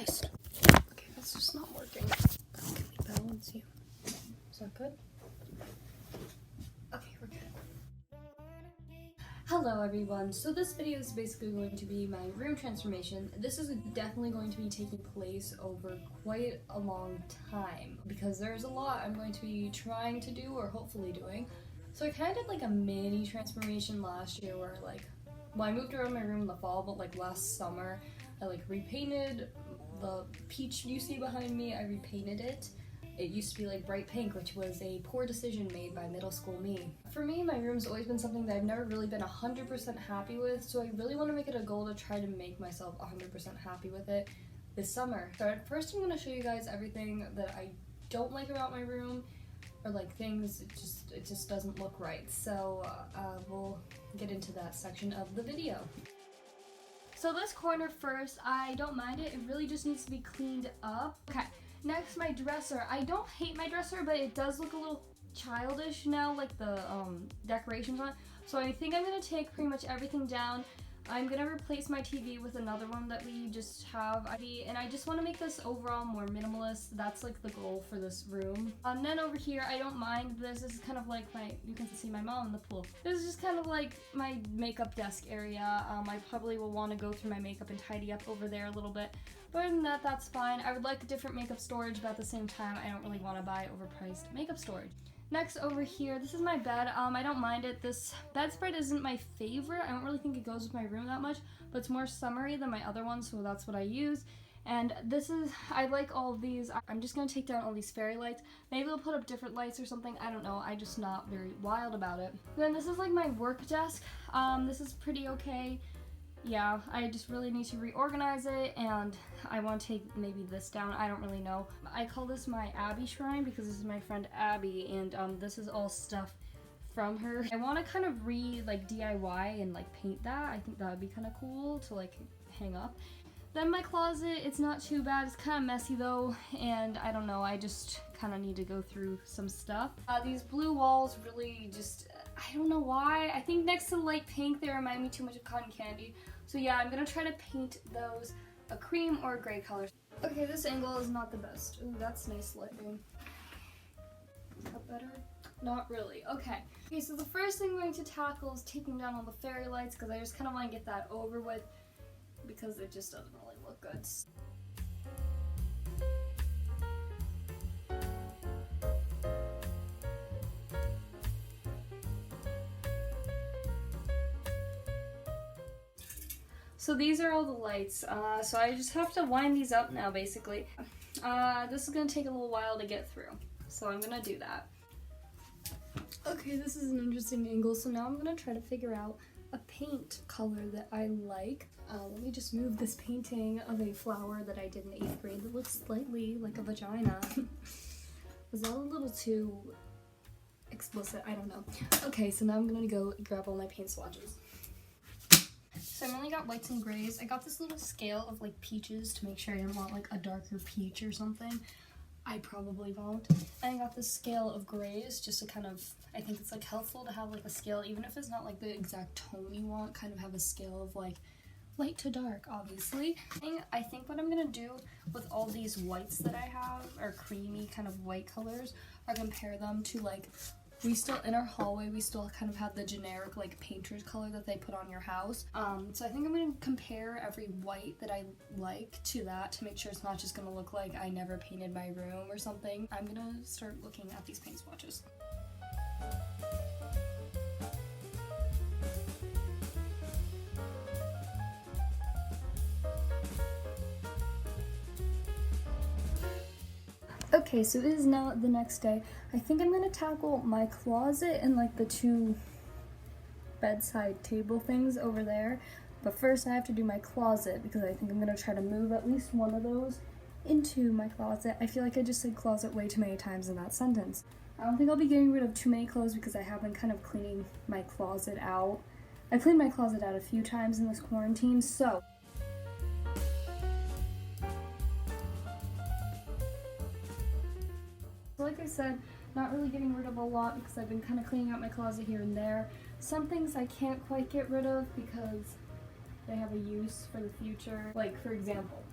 Christ. Okay, that's just not working. Can we balance you? Is that good? Okay, we're good. Hello everyone, so this video is basically going to be my room transformation. This is definitely going to be taking place over quite a long time because there's a lot I'm going to be trying to do or hopefully doing. So I kind of did like a mini transformation last year where I moved around my room in the fall, but like last summer I repainted the peach you see behind me. I repainted it. It used to be like bright pink, which was a poor decision made by middle school me. For me, my room's always been something that I've never really been 100% happy with, so I really want to make it a goal to try to make myself 100% happy with it this summer. So first I'm going to show you guys everything that I don't like about my room, or things it just doesn't look right. So we'll get into that section of the video. So this corner first, I don't mind it. It really just needs to be cleaned up. Okay. Next, my dresser. I don't hate my dresser, but it does look a little childish now, like the decorations on it. So I think I'm going to take pretty much everything down. I'm going to replace my TV with another one that we just have. And I just want to make this overall more minimalist. That's like the goal for this room. And then over here, I don't mind this. This is kind of like you can see my mom in the pool. This is just kind of like my makeup desk area. I probably will want to go through my makeup and tidy up over there a little bit. But other than that, that's fine. I would like a different makeup storage, but at the same time, I don't really want to buy overpriced makeup storage. Next, over here, this is my bed. I don't mind it. This bedspread isn't my favorite. I don't really think it goes with my room that much, but it's more summery than my other ones, so that's what I use. And I like all of these. I'm just going to take down all these fairy lights. Maybe I'll put up different lights or something. I don't know. I'm just not very wild about it. Then this is like my work desk. This is pretty okay. Yeah, I just really need to reorganize it, and I want to take maybe this down. I don't really know. I call this my Abby shrine because this is my friend Abby, and this is all stuff from her. I want to kind of DIY and paint that. I think that would be kind of cool to hang up. Then my closet, it's not too bad. It's kind of messy though, and I don't know. I just kind of need to go through some stuff. These blue walls really just, I don't know why. I think next to the light pink, they remind me too much of cotton candy. So yeah, I'm gonna try to paint those a cream or a gray color. Okay, this angle is not the best. Ooh, that's nice lighting. Is that better? Not really. Okay, so the first thing I'm going to tackle is taking down all the fairy lights because I just kind of want to get that over with because it just doesn't really look good. So these are all the lights, so I just have to wind these up now basically. This is going to take a little while to get through, so I'm going to do that. Okay, this is an interesting angle, so now I'm going to try to figure out a paint color that I like. Let me just move this painting of a flower that I did in 8th grade that looks slightly like a vagina. Was that a little too explicit? I don't know. Okay, so now I'm going to go grab all my paint swatches. So I only got whites and grays. I got this little scale of peaches to make sure I didn't want a darker peach or something. I probably won't. And I got this scale of grays just to kind of, I think it's helpful to have a scale, even if it's not the exact tone you want, kind of have a scale of light to dark, obviously. And I think what I'm gonna do with all these whites that I have, or creamy kind of white colors, are compare them to in our hallway, we still kind of have the generic painter's color that they put on your house. So I think I'm going to compare every white that I like to that to make sure it's not just going to look like I never painted my room or something. I'm going to start looking at these paint swatches. Okay, so it is now the next day. I think I'm gonna tackle my closet and the two bedside table things over there. But first I have to do my closet because I think I'm gonna try to move at least one of those into my closet. I feel like I just said closet way too many times in that sentence. I don't think I'll be getting rid of too many clothes because I have been kind of cleaning my closet out. I cleaned my closet out a few times in this quarantine, so like I said, not really getting rid of a lot because I've been kind of cleaning out my closet here and there. Some things I can't quite get rid of because they have a use for the future. For example,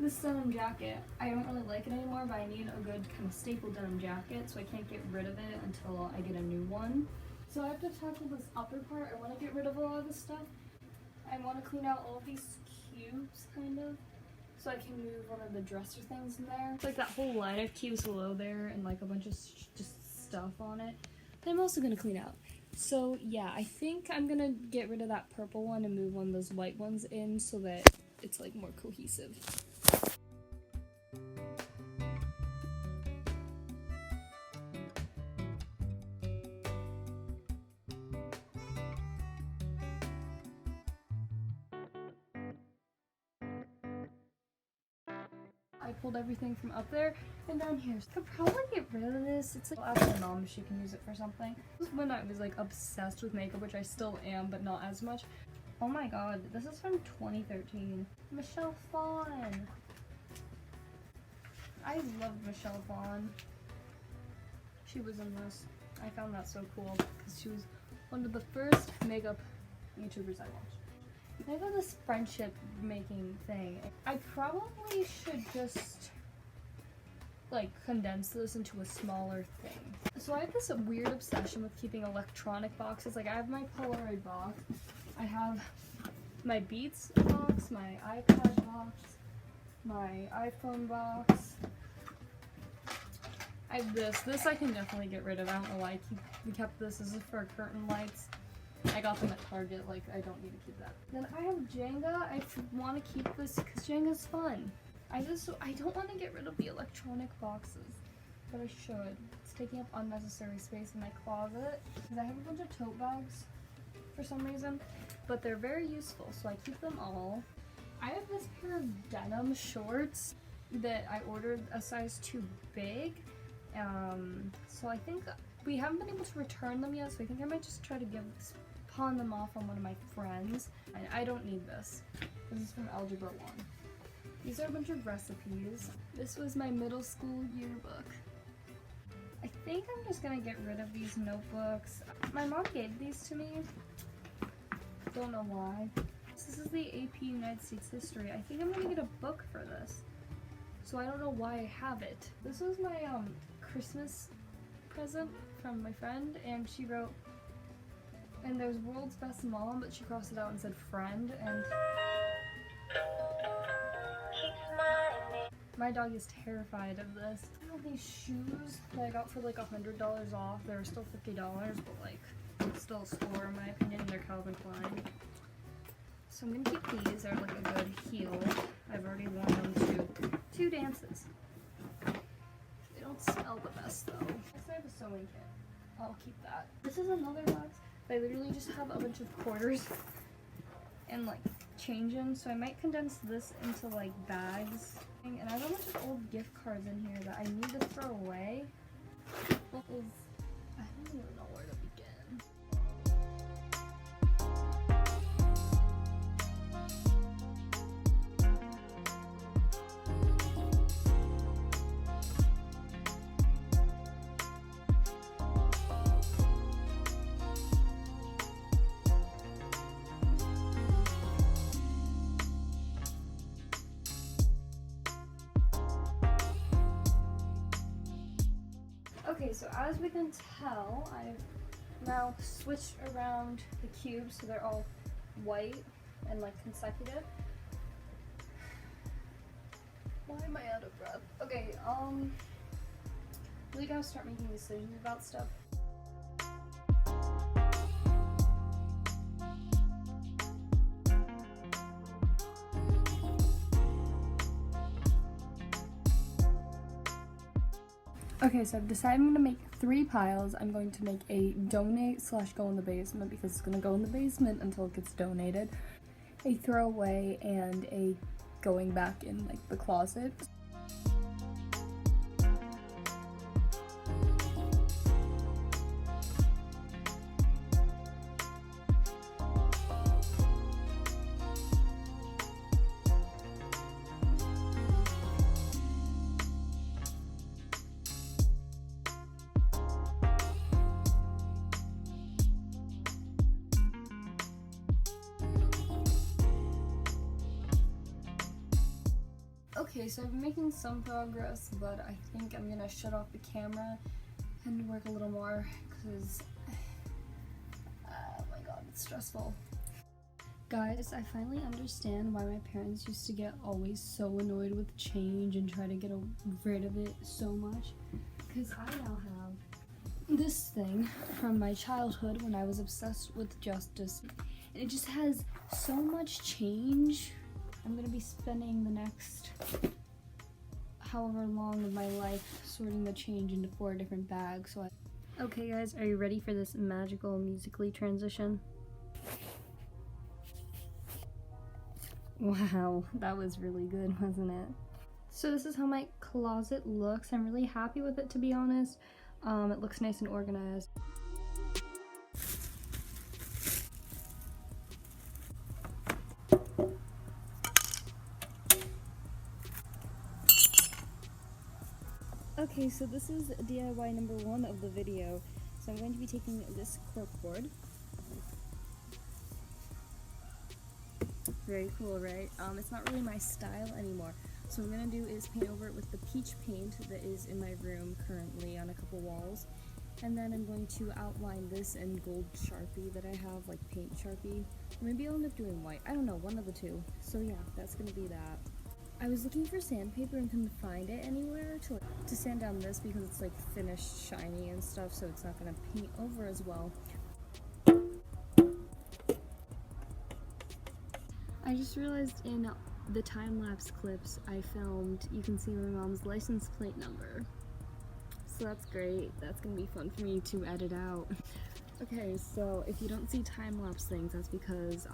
This denim jacket, I don't really like it anymore, but I need a good kind of staple denim jacket, so I can't get rid of it until I get a new one. So I have to tackle this upper part. I want to get rid of a lot of this stuff. I want to clean out all of these cubes, kind of, so I can move one of the dresser things in there. It's like that whole line of cubes below there and like a bunch of just stuff on it that I'm also going to clean out. So yeah, I think I'm going to get rid of that purple one and move one of those white ones in so that it's like more cohesive. I pulled everything from up there and down here. So I could probably get rid of this. It's like, I'll ask my mom if she can use it for something. This was when I was like obsessed with makeup, which I still am, but not as much. Oh my god, this is from 2013. Michelle Phan. I loved Michelle Phan. She was in this. I found that so cool because she was one of the first makeup YouTubers I watched. I have this friendship making thing. I probably should just like condense this into a smaller thing. So I have this weird obsession with keeping electronic boxes. Like I have my Polaroid box, I have my Beats box, my iPad box, my iPhone box. I have this. This I can definitely get rid of. I don't know why we kept this. This is for curtain lights. I got them at Target, like I don't need to keep that. Then I have Jenga. I want to keep this because Jenga's fun. I don't want to get rid of the electronic boxes, but I should. It's taking up unnecessary space in my closet because I have a bunch of tote bags for some reason, but they're very useful, so I keep them all. I have this pair of denim shorts that I ordered a size too big, so I think we haven't been able to return them yet, so I think I might just try to pawn them off on one of my friends. And I don't need this. This is from Algebra 1. These are a bunch of recipes. This was my middle school yearbook. I think I'm just gonna get rid of these notebooks. My mom gave these to me. Don't know why. This is the AP United States History. I think I'm gonna get a book for this. So I don't know why I have it. This was my Christmas present from my friend, and she wrote, and there's world's best mom, but she crossed it out and said friend, and my dog is terrified of this. I have these shoes that I got for like $100 off. They were still $50, but like still a score in my opinion. They're Calvin Klein. So I'm gonna keep these. They're like a good heel. I've already worn them to 2 dances. They don't smell the best though. I have a sewing kit. I'll keep that. This is another box. I literally just have a bunch of quarters and like change in, so I might condense this into like bags. And I have a bunch of old gift cards in here that I need to throw away. I don't even know where to begin. Okay, so as we can tell, I've now switched around the cubes so they're all white and like consecutive. Why am I out of breath? Okay, really gotta start making decisions about stuff. Okay, so I've decided I'm going to make 3 piles. I'm going to make a donate / go in the basement because it's going to go in the basement until it gets donated, a throwaway, and a going back in like the closet. Okay, so I've been making some progress, but I think I'm gonna shut off the camera and work a little more because, oh my god, it's stressful. Guys, I finally understand why my parents used to get always so annoyed with change and try to get rid of it so much. Because I now have this thing from my childhood when I was obsessed with justice. And it just has so much change. I'm gonna be spending the next however long of my life sorting the change into 4 different bags. Okay guys, are you ready for this magical musically transition? Wow, that was really good, wasn't it? So this is how my closet looks. I'm really happy with it, to be honest. It looks nice and organized. Okay, so this is DIY number 1 of the video. So I'm going to be taking this corkboard. Very cool, right? It's not really my style anymore. So what I'm gonna do is paint over it with the peach paint that is in my room currently on a couple walls. And then I'm going to outline this in gold Sharpie that I have, like paint Sharpie. Or maybe I'll end up doing white. I don't know, one of the two. So yeah, that's gonna be that. I was looking for sandpaper and couldn't find it anywhere to sand down this because it's like finished shiny and stuff, so it's not gonna paint over as well. I just realized in the time-lapse clips I filmed, you can see my mom's license plate number. So that's great. That's gonna be fun for me to edit out. Okay, so if you don't see time-lapse things, that's because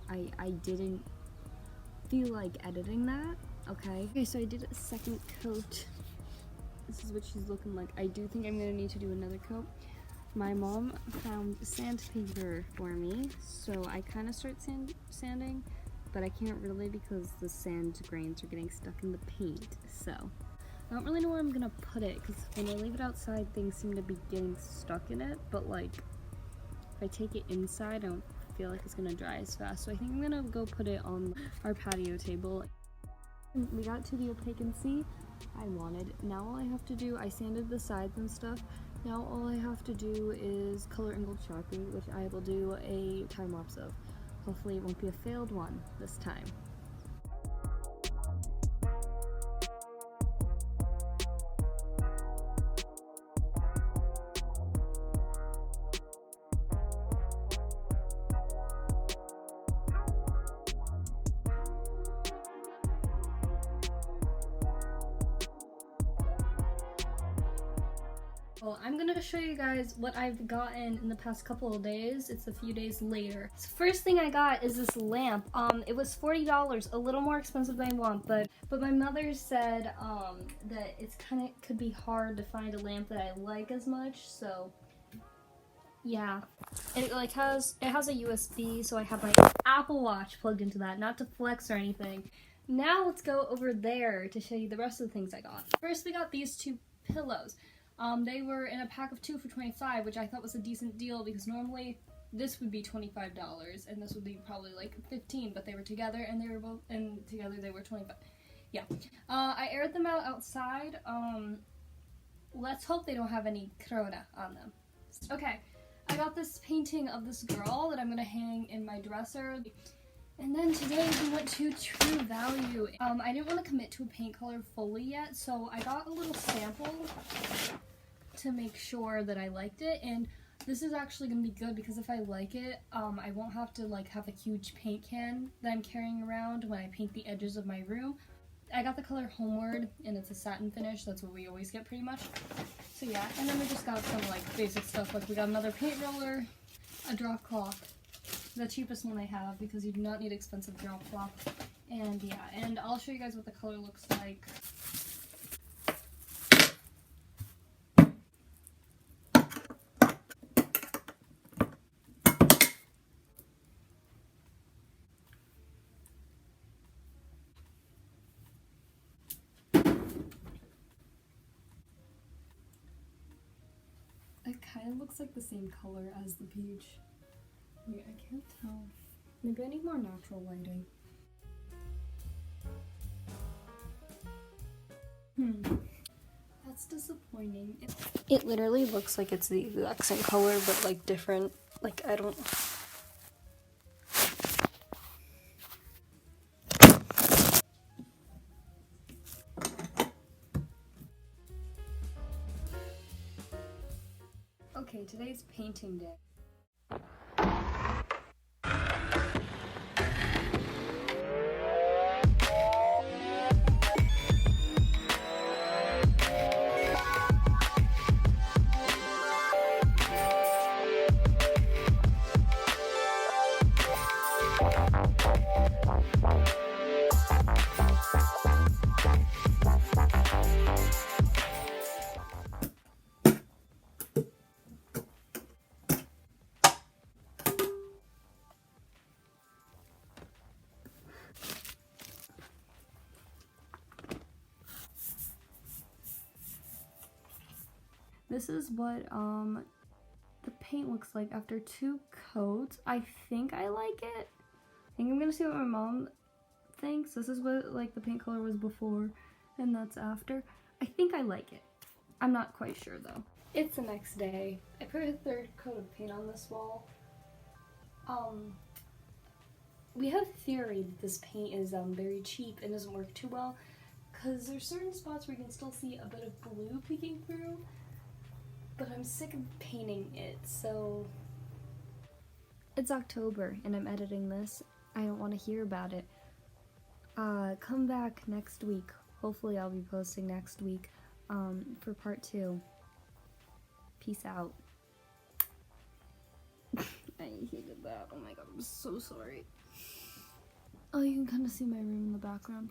I didn't feel like editing that, okay? Okay, so I did a second coat. This is what she's looking like. I do think I'm gonna need to do another coat. My mom found sandpaper for me, so I kind of start sanding, but I can't really because the sand grains are getting stuck in the paint, so I don't really know where I'm gonna put it because when I leave it outside, things seem to be getting stuck in it, but like if I take it inside, I don't feel like it's gonna dry as fast, so I think I'm gonna go put it on our patio table. We got to the opacancy I wanted. Now all I have to do, I sanded the sides and stuff. Now all I have to do is color in gold Sharpie, which I will do a time lapse of. Hopefully it won't be a failed one this time. Well, I'm gonna show you guys what I've gotten in the past couple of days. It's a few days later. So first thing I got is this lamp. It was $40, a little more expensive than I want, but my mother said that it's could be hard to find a lamp that I like as much, so yeah. It has a USB, so I have my Apple Watch plugged into that, not to flex or anything. Now let's go over there to show you the rest of the things I got. First we got these 2 pillows. They were in a pack of 2 for $25, which I thought was a decent deal because normally this would be $25 and this would be probably like $15, but they were together and together they were $25. Yeah. I aired them out outside. Let's hope they don't have any corona on them. Okay, I got this painting of this girl that I'm gonna hang in my dresser. And then today we went to True Value. I didn't want to commit to a paint color fully yet, so I got a little sample to make sure that I liked it, and this is actually going to be good because if I like it, I won't have to like have a huge paint can that I'm carrying around when I paint the edges of my room. I got the color Homeward, and it's a satin finish. That's what we always get pretty much. So yeah, and then we just got some like basic stuff, like we got another paint roller, a drop cloth, the cheapest one I have because you do not need expensive drop cloth, and yeah, and I'll show you guys what the color looks like. It kind of looks like the same color as the peach. Wait, I can't tell. Maybe I need more natural lighting. That's disappointing. It literally looks like it's the exact same color, but like different. Like, I don't... Okay, today's painting day. This is what the paint looks like after 2 coats. I think I like it. I think I'm gonna see what my mom thinks. This is what like the paint color was before, and that's after. I think I like it. I'm not quite sure though. It's the next day. I put a 3rd coat of paint on this wall. We have theory that this paint is very cheap and doesn't work too well, because there's certain spots where you can still see a bit of blue peeking through. But I'm sick of painting it, so... It's October, and I'm editing this. I don't want to hear about it. Come back next week. Hopefully I'll be posting next week, for part 2. Peace out. I hated that. Oh my god, I'm so sorry. Oh, you can kind of see my room in the background.